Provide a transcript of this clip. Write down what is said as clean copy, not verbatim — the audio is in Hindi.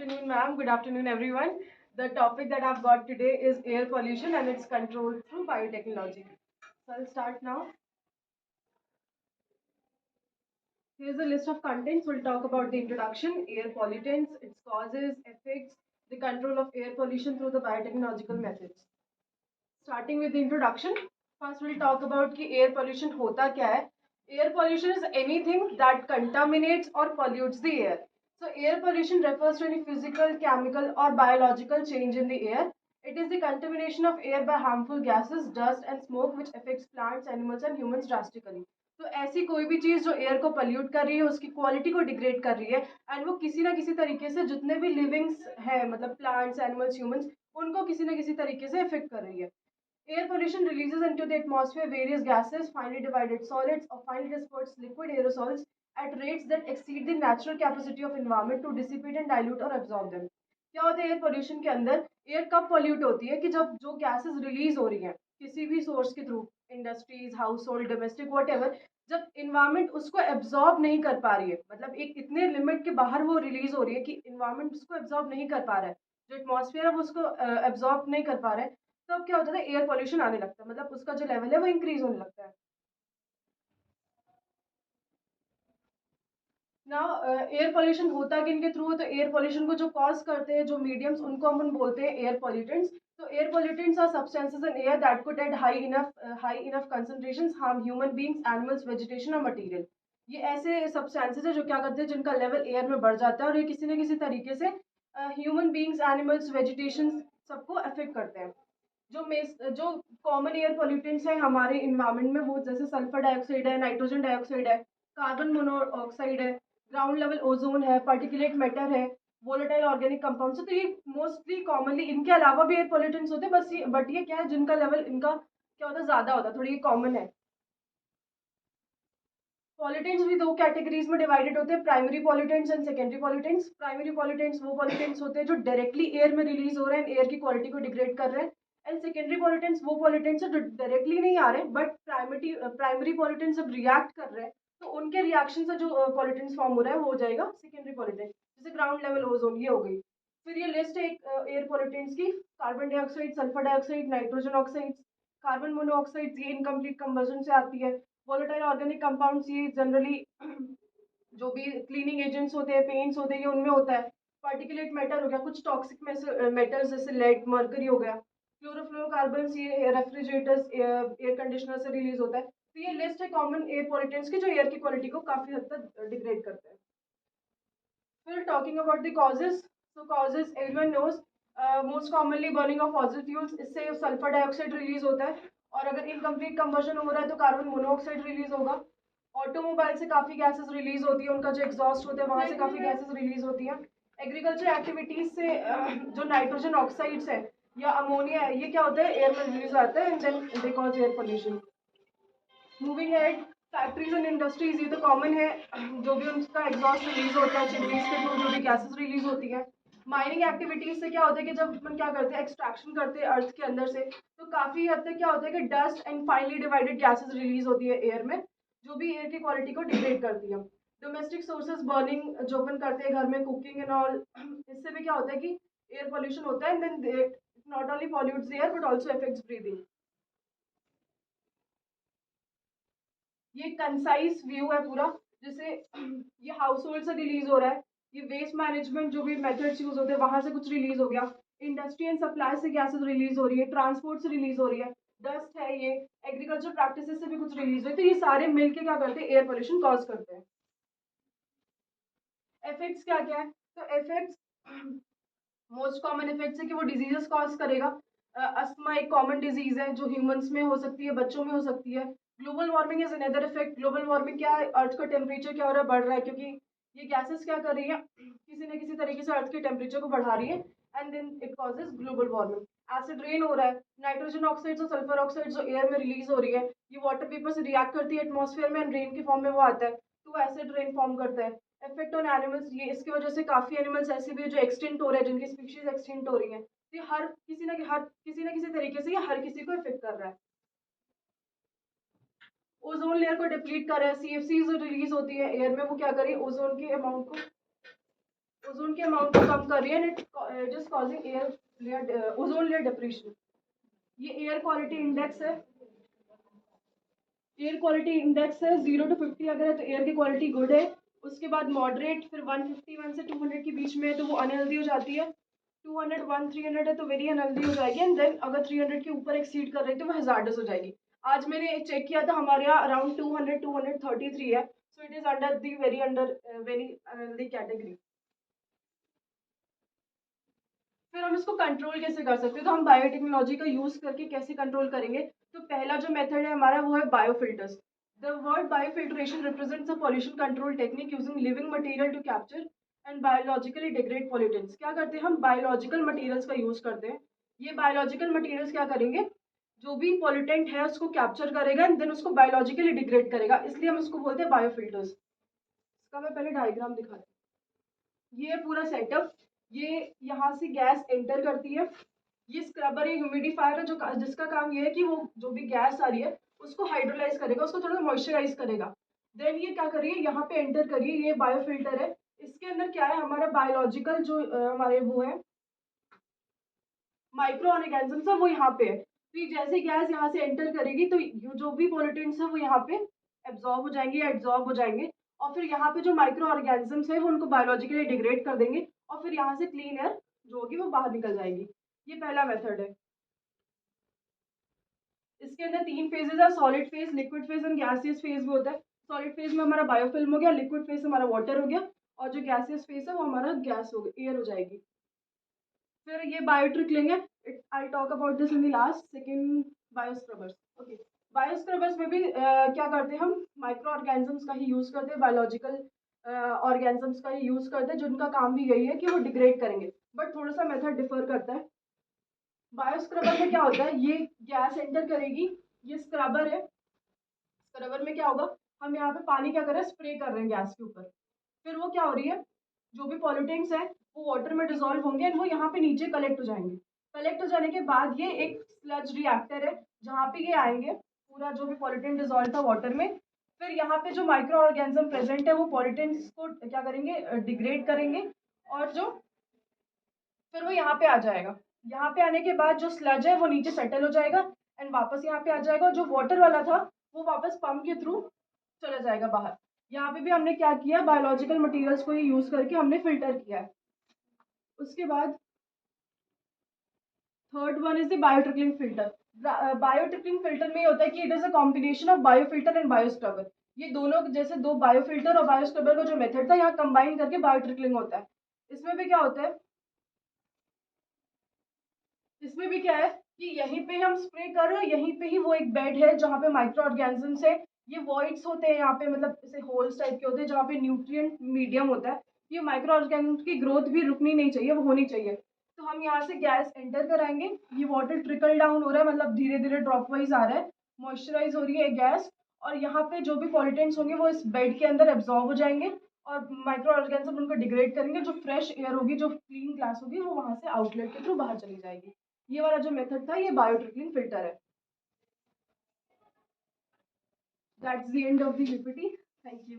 afternoon, ma'am. Good afternoon, everyone. The topic that I've got today is air pollution and its control through biotechnology. So I'll start now. Here's a list of contents. We'll talk about the introduction, air pollutants, its causes, effects, the control of air pollution through the biotechnological methods. Starting with the introduction, first we'll talk about कि air pollution होता क्या है. Air pollution is anything that contaminates or pollutes the air. So air pollution refers to any physical, chemical or biological change in the air. It is the contamination of air by harmful gases, dust and smoke which affects plants, animals and humans drastically. तो ऐसी कोई भी चीज़ जो एयर को पल्यूट कर रही है, उसकी क्वालिटी को डिग्रेड कर रही है, एंड वो किसी ना किसी तरीके से जितने भी लिविंग्स है, मतलब प्लांट्स, एनिमल्स, ह्यूमंस, उनको किसी ना किसी तरीके से इफेक्ट कर रही है. Air pollution releases into the atmosphere various gases, finely divided solids, or finely dispersed liquid aerosols at rates that exceed the natural capacity of environment to dissipate and dilute or absorb them. क्या होता है एयर पोल्यूशन के अंदर? एयर कब पोल्यूट होती है कि जब जो गैसेस रिलीज हो रही हैं किसी भी सोर्स के through, industries, house hold, domestic, what ever, जब इन्वायरमेंट उसको एब्जॉर्ब नहीं कर पा रही है, मतलब एक इतने लिमिट के बाहर वो रिलीज हो रही है कि इन्वायरमेंट उसको एब्जॉर्ब नहीं कर पा रहा है, जो एटमॉस्फेयर है वो उसको एब्जॉर्ब नहीं कर पा रहा है, तब क्या होता है? एयर पोल्यूशन आने लगता है, मतलब उसका जो लेवल है वो इंक्रीज होने लगता है. नाउ एयर पोल्यूशन होता किन के थ्रू है? तो एयर पोल्यूशन को जो कॉज करते हैं, जो मीडियम्स, उनको हम बोलते हैं एयर पोल्यूटेंट्स. तो air pollutants are substances in air that could at high enough concentrations harm human beings, animals, vegetation और मटेरियल. ये ऐसे सब्सटेंसेस है जो क्या करते हैं, जिनका लेवल एयर में बढ़ जाता है और ये किसी न किसी तरीके से ह्यूमन बीइंग्स, एनिमल्स, वेजिटेशन सबको अफेक्ट करते हैं. जो कॉमन एयर पोल्यूटेंट्स हैं हमारे इन्वायरमेंट में, वो जैसे सल्फर डाइऑक्साइड है, नाइट्रोजन डाइऑक्साइड है, कार्बन मोनोऑक्साइड है, ग्राउंड लेवल ओजोन है, पार्टिकुलेट मैटर है, वोलेटाइल ऑर्गेनिक कंपाउंड्स है. तो ये मोस्टली कॉमनली, इनके अलावा भी एयर पोल्यूटेंट्स होते हैं, बस ये बट ये क्या है, जिनका लेवल इनका क्या होता है, ज्यादा होता है, थोड़ी ये कॉमन है. पॉल्यूटेंट्स भी दो कैटेगरीज में डिवाइडेड होते हैं, primary pollutants and secondary pollutants. Primary pollutants वो पॉल्यूटेंट्स होते हैं जो डायरेक्टली एयर में रिलीज हो रहे हैं, एयर की क्वालिटी को डिग्रेड कर रहे हैं. एंड सेकेंडरी पॉल्यूटेंट्स वो पॉल्यूटेंट्स है जो डायरेक्टली नहीं आ रहे, बट प्राइमरी पॉल्यूटेंट्स जब रिएक्ट कर रहे हैं तो उनके रिएक्शन से जो पॉल्यूटेंट्स फॉर्म हो रहा है वो हो जाएगा सेकेंडरी पॉल्यूटेंट. जैसे ग्राउंड लेवल ओजोन, ये हो गई. फिर ये लिस्ट है एयर पॉल्यूटेंट्स की: carbon dioxide, sulphur dioxide, nitrogen oxide, carbon monoxide, ये इनकम्प्लीट कंबशन से आती है. वोलेटाइल ऑर्गेनिक कंपाउंड्स, ये जनरली जो भी क्लीनिंग एजेंट्स होते हैं, पेंट्स होते हैं, ये उनमें होता है. पार्टिकुलेट मैटर हो गया, कुछ टॉक्सिक मेटल्स जैसे लेड, मर्करी हो गया. क्लोरोफ्लोरोकार्बन्स, ये रेफ्रिजरेटर्स, एयर कंडीशनर से रिलीज होता है. तो ये लिस्ट है कॉमन एयर पॉल्यूटेंट्स की जो एयर की क्वालिटी को काफी हद तक डिग्रेड करते हैं. फिर talking about the causes. So causes everyone knows, most commonly burning of fossil fuels, इससे सल्फर डाइऑक्साइड रिलीज होता है. और अगर इनकम्प्लीट कंबशन हो रहा है तो कार्बन मोनोऑक्साइड रिलीज होगा. ऑटोमोबाइल से काफ़ी गैसेस रिलीज होती है, उनका जो एग्जॉस्ट होता है वहाँ से काफ़ी गैसेस रिलीज होती हैं. एग्रीकल्चर एक्टिविटीज से जो नाइट्रोजन ऑक्साइड्स है या अमोनिया है, ये क्या होता है, एयर में रिलीज आता है, and then they cause air pollution. Moving head, factories and industries, ये तो कॉमन है, जो भी उनका एग्जॉस्ट रिलीज होता है, चिमनीज के थ्रू जो भी गैसेस रिलीज होती है. माइनिंग एक्टिविटीज से क्या होता है कि जब हम क्या करते हैं, एक्सट्रैक्शन करते हैं अर्थ के अंदर से, तो काफी हद तक क्या होता है कि dust and finally divided gases release होती है एयर में, जो भी एयर की क्वालिटी को डिग्रेड करती है. डोमेस्टिक सोर्सेज बर्निंग, जो अपन करते हैं घर में, कुकिंग एंड ऑल, इससे भी क्या होता है कि एयर पोल्यूशन होता है, and then not only pollutes air but also affects breathing. ये कंसाइज व्यू है पूरा. जैसे ये हाउस होल्ड से रिलीज हो रहा है, ये वेस्ट मैनेजमेंट जो भी मेथड्स यूज होते हैं वहां से कुछ रिलीज हो गया, इंडस्ट्री एंड सप्लाई से गैसेस रिलीज हो रही है, ट्रांसपोर्ट से रिलीज हो रही है, डस्ट है ये, एग्रीकल्चर प्रैक्टिसेस से भी कुछ रिलीज हुई, तो ये सारे मिलके क्या करते हैं, एयर पोल्यूशन कॉज करते हैं. इफेक्ट्स क्या क्या है? तो इफेक्ट्स, मोस्ट कॉमन इफेक्ट्स है कि वो डिजीजेस कॉज करेगा. अस्थमा एक कॉमन डिजीज है जो ह्यूमंस में हो सकती है, बच्चों में हो सकती है. Global warming is another effect. Global warming क्या है, अर्थ का टेम्परेचर क्या हो रहा है, बढ़ रहा है, क्योंकि ये गैसेस क्या कर रही है, किसी न किसी तरीके से अर्थ के टेम्परेचर को बढ़ा रही है, and then it causes global warming. Acid rain हो रहा है, नाइट्रोजन ऑक्साइड्स और सल्फर ऑक्साइड जो एयर में रिलीज हो रही है, ये वाटर वेपर से रिएक्ट करती है एटमॉस्फेयर में, एंड रेन के फॉर्म में वो आता है, तो एसिड रेन फॉर्म करता है. इफेक्ट ऑन एनिमल्स, ये इसकी वजह से काफी एनिमल्स ऐसे भी है जो एक्सटिंक्ट हो रहे हैं, जिनकी स्पीशीज एक्सटिंक्ट हो रही है. तो ये हर किसी न किसी तरीके से ये हर किसी को इफेक्ट कर रहा है. ओजोन लेयर को डिप्लीट कर रहा है. सीएफसी जो रिलीज होती है एयर में, वो क्या कर रही है, ओजोन के अमाउंट को ओजोन के अमाउंट को कम कर रही है, it is causing air layer, ozone layer depression. ये एयर क्वालिटी इंडेक्स है, एयर क्वालिटी इंडेक्स है 0 to 50 अगर है तो एयर की क्वालिटी गुड है। उसके बाद मॉडरेट, फिर 151 से 200 के बीच में है तो वो अनहेल्दी हो जाती है। 200, 300 है तो वेरी अनहेल्दी हो जाएगी। एंड देन अगर 300 के ऊपर एक्सीड कर रही है तो वो हजार्डस हो जाएगी। आज मैंने चेक किया था, हमारे यहाँ अराउंड 200, 233 है। So it is under the very unhealthy category. फिर हम इसको कंट्रोल कैसे कर सकते हैं, तो हम बायोटेक्नोलॉजी का यूज करके कैसे कंट्रोल करेंगे। तो पहला जो मेथड है हमारा वो है biofilters. The word biofiltration represents a pollution control technique using living material to capture and biologically degrade pollutants. क्या करते हैं हम, बायोलॉजिकल मटेरियल्स का यूज करते हैं। ये बायोलॉजिकल मटेरियल्स क्या करेंगे, जो भी पॉल्यूटेंट है उसको कैप्चर करेगा एंड देन उसको बायोलॉजिकली डिग्रेड करेगा, इसलिए हम इसको बोलते हैं बायोफिल्टर्स। इसका मैं पहले डायग्राम दिखाती हूँ। ये पूरा सेटअप, ये यहाँ से गैस एंटर करती है। ये स्क्रबर या ह्यूमिडिफायर है जो जिसका काम ये है कि वो जो भी गैस आ रही है उसको हाइड्रोलाइज करेगा, उसको थोड़ा मॉइस्चराइज करेगा। देन ये क्या करिए, यहाँ पे एंटर करिए, ये बायोफिल्टर है। इसके अंदर क्या है, हमारा बायोलॉजिकल जो हमारे वो है माइक्रो ऑर्गेनिजम्स है वो यहाँ पे है। तो ये जैसे गैस यहाँ से एंटर करेगी तो जो भी पॉल्यूटेंट्स है वो यहाँ पे एब्जॉर्ब हो जाएंगे या एब्जॉर्ब हो जाएंगे। और फिर यहाँ पे जो माइक्रो ऑर्गेनिजम्स है वो उनको बायोलॉजिकली डिग्रेड कर देंगे और फिर यहाँ से क्लीन एयर जो होगी वो बाहर निकल जाएगी। ये पहला मेथड है। इसके अंदर 3 फेजेस है, solid phase, liquid phase and gaseous phase भी होता है। सॉलिड फेज में हमारा बायोफिल्म हो गया, लिक्विड फेज हमारा वाटर हो गया, और जो गैसियस फेज है वो हमारा गैस हो गया, एयर हो जाएगी। फिर ये बायोट्रिकलिंग है, I talk about this in the last second. Bioscrubbers, okay. Bioscrubbers में भी क्या करते हैं हम, माइक्रो ऑर्गेनिजम्स का ही यूज करते हैं, बायोलॉजिकल ऑर्गेनिजम्स का ही यूज करते हैं, जिनका काम भी यही है कि वो डिग्रेड करेंगे, बट थोड़ा सा मेथड डिफर करता है। बायोस्क्रबर में क्या होता है, ये गैस एंटर करेगी, ये स्क्रबर है। स्क्रबर में क्या होगा, हम यहाँ पे पानी क्या कर रहे हैं, स्प्रे कर रहे हैं गैस के ऊपर। फिर वो क्या हो रही है, जो भी पॉल्यूटेंट्स है वो वाटर में डिजोल्व होंगे एंड वो यहाँ पे नीचे कलेक्ट हो जाएंगे। कलेक्ट हो जाने के बाद ये एक स्लज रिएक्टर है जहाँ पे ये आएंगे, पूरा जो भी पॉल्यूटेंट डिजोल्व था वाटर में। फिर यहाँ पे जो माइक्रो ऑर्गेनिज्म प्रेजेंट है वो पॉल्यूटेंट्स को क्या करेंगे, डिग्रेड करेंगे। और जो फिर वो यहाँ पे आ जाएगा। यहाँ पे आने के बाद जो स्लज है वो नीचे सेटल हो जाएगा एंड वापस यहाँ पे आ जाएगा, और जो वाटर वाला था वो वापस पंप के थ्रू चला जाएगा बाहर। यहाँ पे भी हमने क्या किया, बायोलॉजिकल मटेरियल्स को ही यूज करके हमने फिल्टर किया है। उसके बाद third one is the biotrickling filter. Biotrickling filter में ये होता है कि it is a combination of biofilter and bioscrubber. ये दोनों जैसे दो बायोफिल्टर और बायोस्क्रबर का जो मेथड था यहाँ कंबाइन करके बायोट्रिकलिंग होता है। इसमें भी क्या होता है, इसमें भी क्या है कि यहीं पे हम स्प्रे कर रहे हैं, यहीं पे ही वो एक बेड है जहाँ पे माइक्रो ऑर्गेनिजम्स है। ये वॉइड्स होते हैं यहाँ पे, मतलब जैसे होल्स टाइप के होते हैं जहाँ पे न्यूट्रिएंट मीडियम होता है। ये माइक्रो ऑर्गेनिजम्स की ग्रोथ भी रुकनी नहीं चाहिए, वो होनी चाहिए। तो हम यहाँ से गैस एंटर कराएंगे, ये वाटर ट्रिकल डाउन हो रहा है, मतलब धीरे धीरे ड्रॉप वाइज आ रहा है, मॉइस्चराइज हो रही है गैस। और यहाँ पे जो भी पॉल्यूटेंट्स होंगे वो इस बेड के अंदर एब्जॉर्ब हो जाएंगे और माइक्रो ऑर्गेनिज्म उनको डिग्रेड करेंगे। जो फ्रेश एयर होगी, जो क्लीन गैस होगी, वो वहां से आउटलेट के थ्रू बाहर चली जाएगी। ये वाला जो मेथड था ये बायोट्रिकलिंग फिल्टर है। That's the end of the PPT. Thank you.